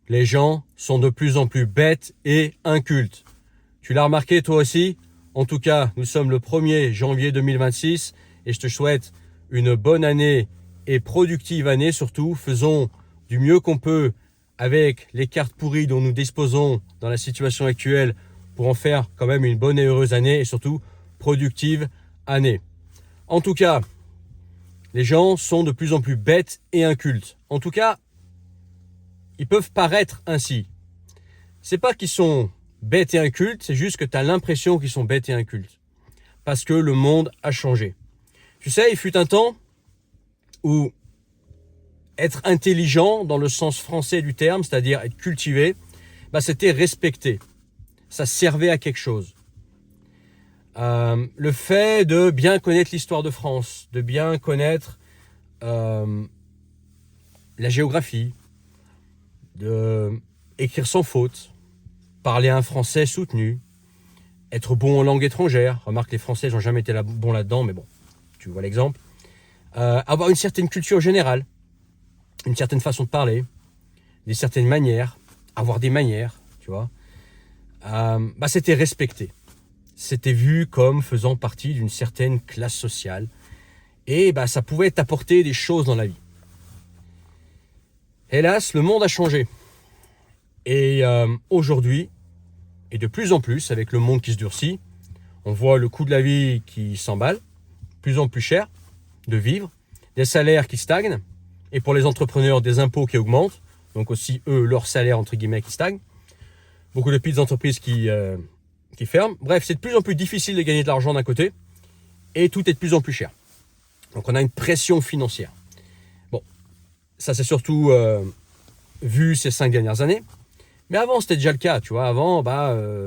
les gens sont de plus en plus bêtes et incultes. Tu l'as remarqué toi aussi? En tout cas, nous sommes le 1er janvier 2026 et je te souhaite une bonne année et productive année surtout. Faisons du mieux qu'on peut avec les cartes pourries dont nous disposons dans la situation actuelle pour en faire quand même une bonne et heureuse année et surtout productive année. En tout cas, les gens sont de plus en plus bêtes et incultes. En tout cas, ils peuvent paraître ainsi. C'est pas qu'ils sont bêtes et incultes, c'est juste que tu as l'impression qu'ils sont bêtes et incultes. Parce que le monde a changé. Tu sais, il fut un temps où être intelligent dans le sens français du terme, c'est-à-dire être cultivé, c'était respecté. Ça servait à quelque chose. Le fait de bien connaître l'histoire de France, de bien connaître la géographie, de écrire sans faute, parler un français soutenu, être bon en langue étrangère. Remarque, les Français n'ont jamais été bons là-dedans, mais bon, tu vois l'exemple. Avoir une certaine culture générale, une certaine façon de parler, des certaines manières, avoir des manières, tu vois. C'était respecté. C'était vu comme faisant partie d'une certaine classe sociale. Et ça pouvait t'apporter des choses dans la vie. Hélas, le monde a changé. Et aujourd'hui, et de plus en plus, avec le monde qui se durcit, on voit le coût de la vie qui s'emballe, de plus en plus cher de vivre, des salaires qui stagnent, et pour les entrepreneurs, des impôts qui augmentent, donc aussi, eux, leur salaire, entre guillemets, qui stagne. Beaucoup de petites entreprises qui ferment. Bref, c'est de plus en plus difficile de gagner de l'argent d'un côté, et tout est de plus en plus cher. Donc on a une pression financière. Bon, ça c'est surtout vu ces 5 dernières années. Mais avant, c'était déjà le cas, tu vois. Avant,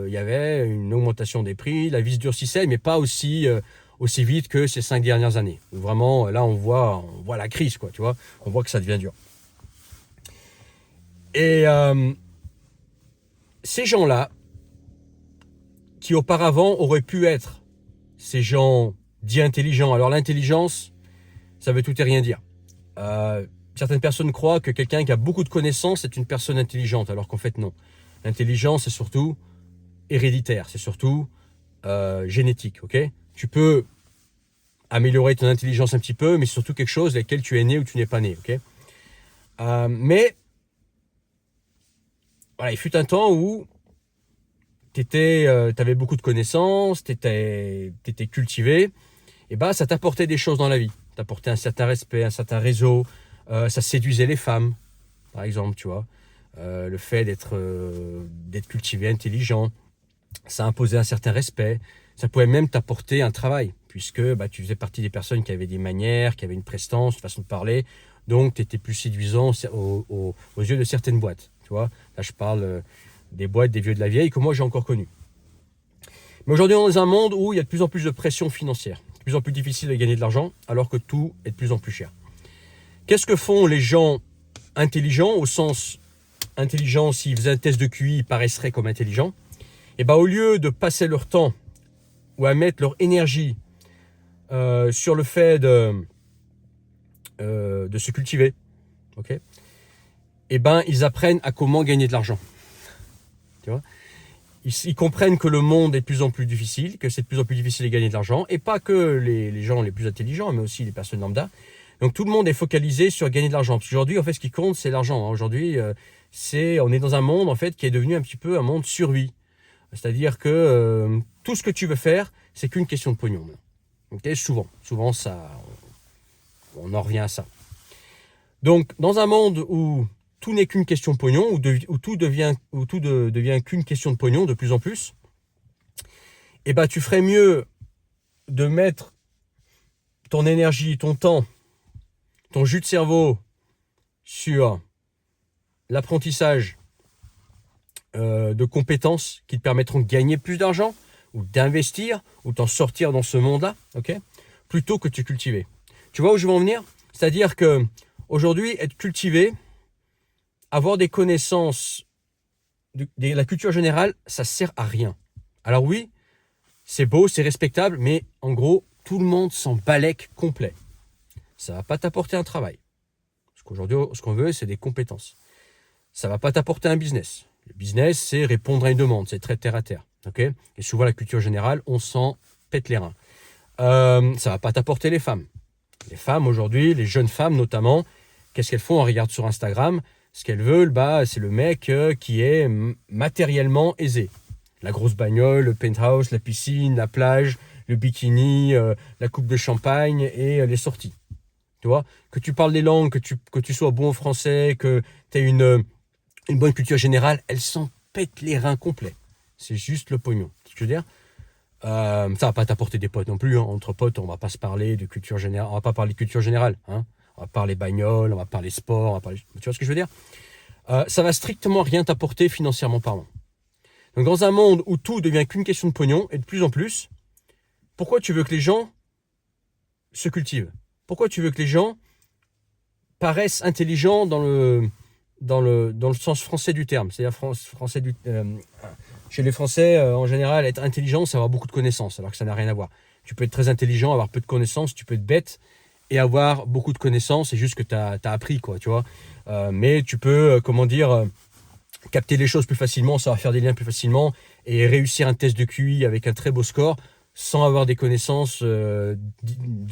y avait une augmentation des prix, la vie se durcissait, mais pas aussi vite que ces 5 dernières années. Où vraiment, là, on voit la crise, quoi, tu vois. On voit que ça devient dur. Et ces gens-là, qui auparavant auraient pu être ces gens dits intelligents. Alors l'intelligence, ça veut tout et rien dire. Certaines personnes croient que quelqu'un qui a beaucoup de connaissances est une personne intelligente, alors qu'en fait non. L'intelligence, c'est surtout héréditaire, c'est surtout génétique, ok? Tu peux améliorer ton intelligence un petit peu, mais c'est surtout quelque chose avec lequel tu es né ou tu n'es pas né, ok? Mais voilà, il fut un temps où tu avais beaucoup de connaissances, tu étais cultivé, et ça t'apportait des choses dans la vie. T'apportait un certain respect, un certain réseau, ça séduisait les femmes, par exemple, tu vois. Le fait d'être cultivé, intelligent, ça imposait un certain respect. Ça pouvait même t'apporter un travail, puisque tu faisais partie des personnes qui avaient des manières, qui avaient une prestance, une façon de parler. Donc, tu étais plus séduisant aux yeux de certaines boîtes, tu vois. Là, je parle des boîtes des vieux de la vieille que moi, j'ai encore connues. Mais aujourd'hui, on est dans un monde où il y a de plus en plus de pression financière. De plus en plus difficile de gagner de l'argent, alors que tout est de plus en plus cher. Qu'est-ce que font les gens intelligents, au sens intelligent, s'ils faisaient un test de QI, ils paraisseraient comme intelligents. Et au lieu de passer leur temps ou à mettre leur énergie sur le fait de se cultiver, ok, ils apprennent à comment gagner de l'argent. Tu vois, ils comprennent que le monde est de plus en plus difficile, que c'est de plus en plus difficile de gagner de l'argent, et pas que les gens les plus intelligents, mais aussi les personnes lambda. Donc tout le monde est focalisé sur gagner de l'argent. Parce qu'aujourd'hui, en fait, ce qui compte, c'est l'argent. Aujourd'hui, on est dans un monde en fait qui est devenu un petit peu un monde survie. C'est-à-dire que tout ce que tu veux faire, c'est qu'une question de pognon. Okay, souvent ça, on en revient à ça. Donc dans un monde où tout n'est qu'une question de pognon, où tout devient qu'une question de pognon de plus en plus, tu ferais mieux de mettre ton énergie, ton temps, ton jus de cerveau sur l'apprentissage de compétences qui te permettront de gagner plus d'argent ou d'investir ou t'en sortir dans ce monde-là, ok, plutôt que de te cultiver. Tu vois où je veux en venir? C'est-à-dire que aujourd'hui, être cultivé, avoir des connaissances, la culture générale, ça sert à rien. Alors oui, c'est beau, c'est respectable, mais en gros, tout le monde s'en balèque complet. Ça va pas t'apporter un travail. Parce qu'aujourd'hui, ce qu'on veut, c'est des compétences. ça va pas t'apporter un business. Le business, c'est répondre à une demande, c'est très terre à terre. Okay, et souvent, la culture générale, on s'en pète les reins. Ça va pas t'apporter les femmes. Les femmes aujourd'hui, les jeunes femmes notamment, qu'est-ce qu'elles font? On regarde sur Instagram, ce qu'elles veulent, c'est le mec qui est matériellement aisé. La grosse bagnole, le penthouse, la piscine, la plage, le bikini, la coupe de champagne et les sorties. Tu vois, que tu parles des langues, que tu sois bon en français, que tu aies une bonne culture générale, elles s'en pètent les reins complets. C'est juste le pognon. Tu veux dire? Ça va pas t'apporter des potes non plus. Hein. Entre potes, on va pas se parler de culture générale. On va pas parler de culture générale. Hein. On va parler bagnole, on va parler sport, on va parler... Tu vois ce que je veux dire? Ça va strictement rien t'apporter financièrement parlant. Donc dans un monde où tout devient qu'une question de pognon, et de plus en plus, pourquoi tu veux que les gens se cultivent? Pourquoi tu veux que les gens paraissent intelligents dans le sens français du terme? C'est-à-dire chez les Français, en général, être intelligent, c'est avoir beaucoup de connaissances, alors que ça n'a rien à voir. Tu peux être très intelligent, avoir peu de connaissances, tu peux être bête et avoir beaucoup de connaissances, c'est juste que tu as appris, quoi, tu vois. Mais tu peux, capter les choses plus facilement, savoir faire des liens plus facilement et réussir un test de QI avec un très beau score sans avoir des connaissances de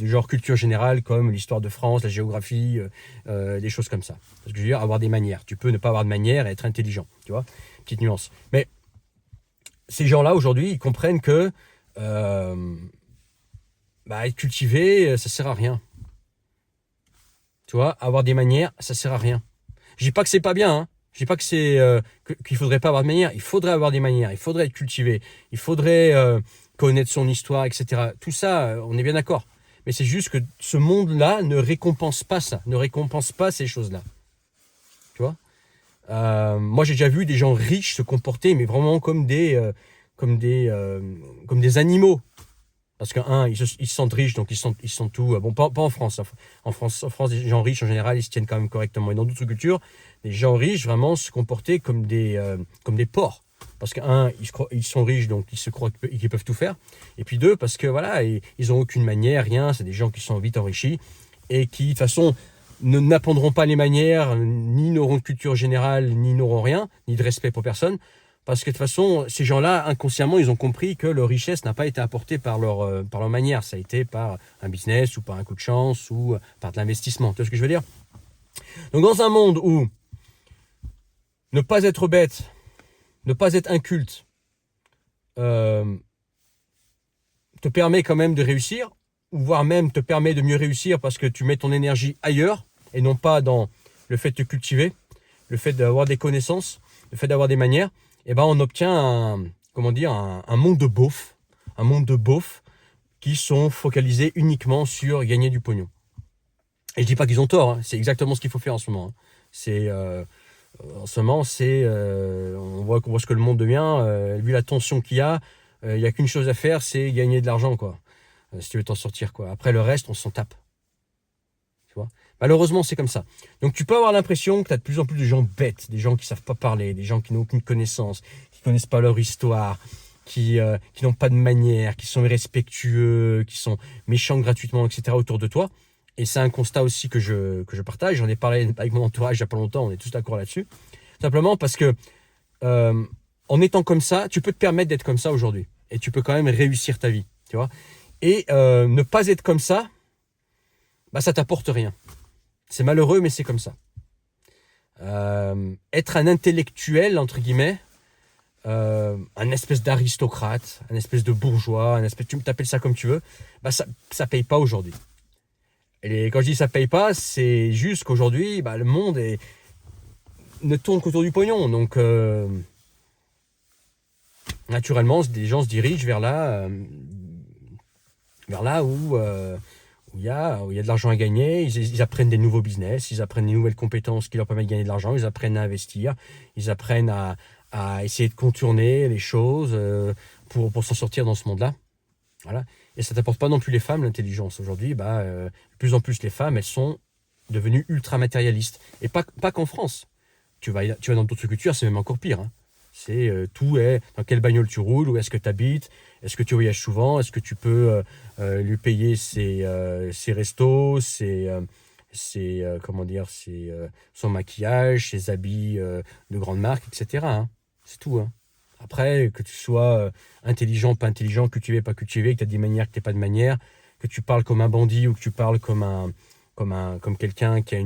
genre culture générale comme l'histoire de France, la géographie, des choses comme ça. Parce que je veux dire, avoir des manières. Tu peux ne pas avoir de manières et être intelligent, tu vois. Petite nuance. Mais ces gens-là, aujourd'hui, ils comprennent que être cultivé, ça sert à rien. Tu vois, avoir des manières, ça sert à rien. Je dis pas que c'est pas bien, hein. Je dis pas que qu'il faudrait pas avoir de manières. Il faudrait avoir des manières. Il faudrait être cultivé. Il faudrait connaître son histoire, etc. Tout ça, on est bien d'accord. Mais c'est juste que ce monde-là ne récompense pas ça, ne récompense pas ces choses-là. Tu vois? Moi, j'ai déjà vu des gens riches se comporter, mais vraiment comme des animaux. Parce ils se sentent riches, donc ils sont tout. Bon, pas en France. En France, les gens riches, en général, ils se tiennent quand même correctement. Et dans d'autres cultures, les gens riches, vraiment, se comportaient comme des porcs. Parce ils sont riches, donc ils se croient qu'ils peuvent tout faire. Et puis deux, parce que voilà, ils n'ont aucune manière, rien. C'est des gens qui sont vite enrichis et qui, de toute façon, n'apprendront pas les manières, ni n'auront de culture générale, ni n'auront rien, ni de respect pour personne. Parce que de toute façon, ces gens-là, inconsciemment, ils ont compris que leur richesse n'a pas été apportée par leur manière. Ça a été par un business ou par un coup de chance ou par de l'investissement. Tu vois ce que je veux dire? Donc dans un monde où ne pas être bête, ne pas être inculte, te permet quand même de réussir, ou voire même te permet de mieux réussir parce que tu mets ton énergie ailleurs et non pas dans le fait de te cultiver, le fait d'avoir des connaissances, le fait d'avoir des manières. On obtient un monde de beaufs qui sont focalisés uniquement sur gagner du pognon. Et je dis pas qu'ils ont tort, hein, c'est exactement ce qu'il faut faire en ce moment. Hein. En ce moment, on voit ce que le monde devient, vu la tension qu'il y a, il n'y a qu'une chose à faire, c'est gagner de l'argent, quoi. Si tu veux t'en sortir, quoi. Après le reste, on s'en tape. Tu vois? Malheureusement, c'est comme ça. Donc tu peux avoir l'impression que tu as de plus en plus de gens bêtes, des gens qui savent pas parler, des gens qui n'ont aucune connaissance, qui connaissent pas leur histoire, qui n'ont pas de manière, qui sont irrespectueux, qui sont méchants gratuitement, etc. autour de toi. Et c'est un constat aussi que je partage. J'en ai parlé avec mon entourage il n'y a pas longtemps, on est tous d'accord là-dessus. Simplement parce que en étant comme ça, tu peux te permettre d'être comme ça aujourd'hui. Et tu peux quand même réussir ta vie. Tu vois? Et ne pas être comme ça, ça t'apporte rien. C'est malheureux, mais c'est comme ça. Être un intellectuel, entre guillemets, un espèce d'aristocrate, un espèce de bourgeois, tu t'appelles ça comme tu veux, ça paye pas aujourd'hui. Et quand je dis ça paye pas, c'est juste qu'aujourd'hui, le monde ne tourne qu'autour du pognon. Donc, naturellement, des gens se dirigent vers là où il y a de l'argent à gagner, ils apprennent des nouveaux business, ils apprennent des nouvelles compétences qui leur permettent de gagner de l'argent, ils apprennent à investir, ils apprennent à essayer de contourner les choses pour s'en sortir dans ce monde-là. Voilà. Et ça t'apporte pas non plus les femmes, l'intelligence. Aujourd'hui, de plus en plus les femmes, elles sont devenues ultra matérialistes. Et pas qu'en France. Tu vas dans d'autres cultures, c'est même encore pire. Hein. C'est tout est dans quelle bagnole tu roules, où est-ce que tu habites, est-ce que tu voyages souvent, est-ce que tu peux lui payer ses restos, comment dire, son maquillage, ses habits de grande marque, etc. hein. C'est tout. Hein. Après, que tu sois intelligent, pas intelligent, cultivé, pas cultivé, que tu as des manières, que tu n'as pas de manières, que tu parles comme un bandit ou que tu parles comme quelqu'un qui a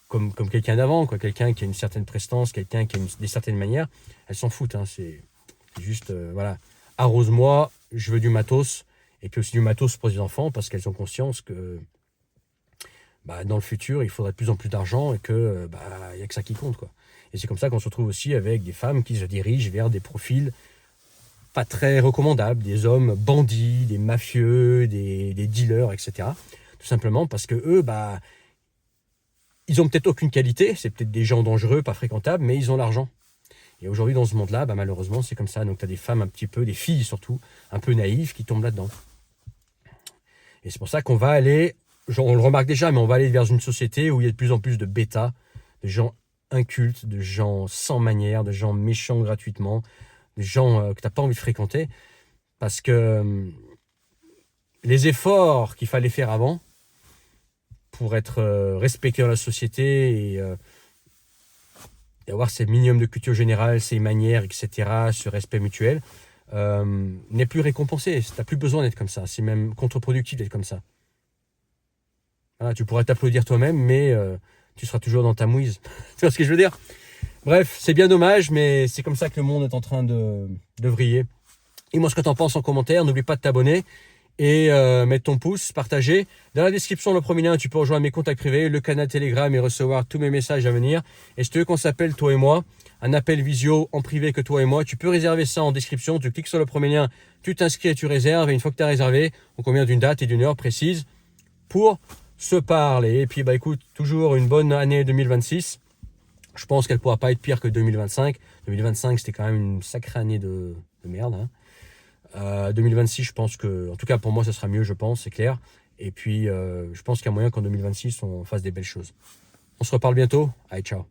comme quelqu'un d'avant, quoi, quelqu'un qui a une certaine prestance, quelqu'un qui a des certaines manières, elles s'en foutent. Hein, c'est juste, voilà, arrose-moi, je veux du matos, et puis aussi du matos pour les enfants, parce qu'elles ont conscience que dans le futur, il faudra de plus en plus d'argent et que il n'y a que ça qui compte, quoi. Et c'est comme ça qu'on se retrouve aussi avec des femmes qui se dirigent vers des profils pas très recommandables, des hommes bandits, des mafieux, des dealers, etc. Tout simplement parce que eux, ils ont peut-être aucune qualité, c'est peut-être des gens dangereux, pas fréquentables, mais ils ont l'argent. Et aujourd'hui, dans ce monde-là, malheureusement, c'est comme ça. Donc, tu as des femmes un petit peu, des filles surtout, un peu naïves qui tombent là-dedans. Et c'est pour ça qu'on va aller, on le remarque déjà, mais on va aller vers une société où il y a de plus en plus de bêtas, de gens incultes, de gens sans manière, de gens méchants gratuitement, de gens que tu n'as pas envie de fréquenter. Parce que les efforts qu'il fallait faire avant pour être respecté dans la société et avoir ces minimums de culture générale, ces manières, etc., ce respect mutuel, n'est plus récompensé. Tu n'as plus besoin d'être comme ça. C'est même contre-productif d'être comme ça. Voilà, tu pourrais t'applaudir toi-même, mais tu seras toujours dans ta mouise. Tu vois ce que je veux dire? Bref, c'est bien dommage, mais c'est comme ça que le monde est en train de vriller. Et moi, ce que tu en penses en commentaire, n'oublie pas de t'abonner et mettre ton pouce, partager. Dans la description, le premier lien, tu peux rejoindre mes contacts privés, le canal Telegram et recevoir tous mes messages à venir. Et si tu veux qu'on s'appelle, toi et moi, un appel visio en privé que toi et moi, tu peux réserver ça en description. Tu cliques sur le premier lien, tu t'inscris et tu réserves. Et une fois que tu as réservé, on convient d'une date et d'une heure précise pour se parler. Et puis, écoute, toujours une bonne année 2026. Je pense qu'elle ne pourra pas être pire que 2025. 2025, c'était quand même une sacrée année de merde. Hein. 2026, je pense que, en tout cas pour moi, ça sera mieux, je pense, c'est clair. Et puis, je pense qu'il y a moyen qu'en 2026, on fasse des belles choses. On se reparle bientôt. Allez, ciao.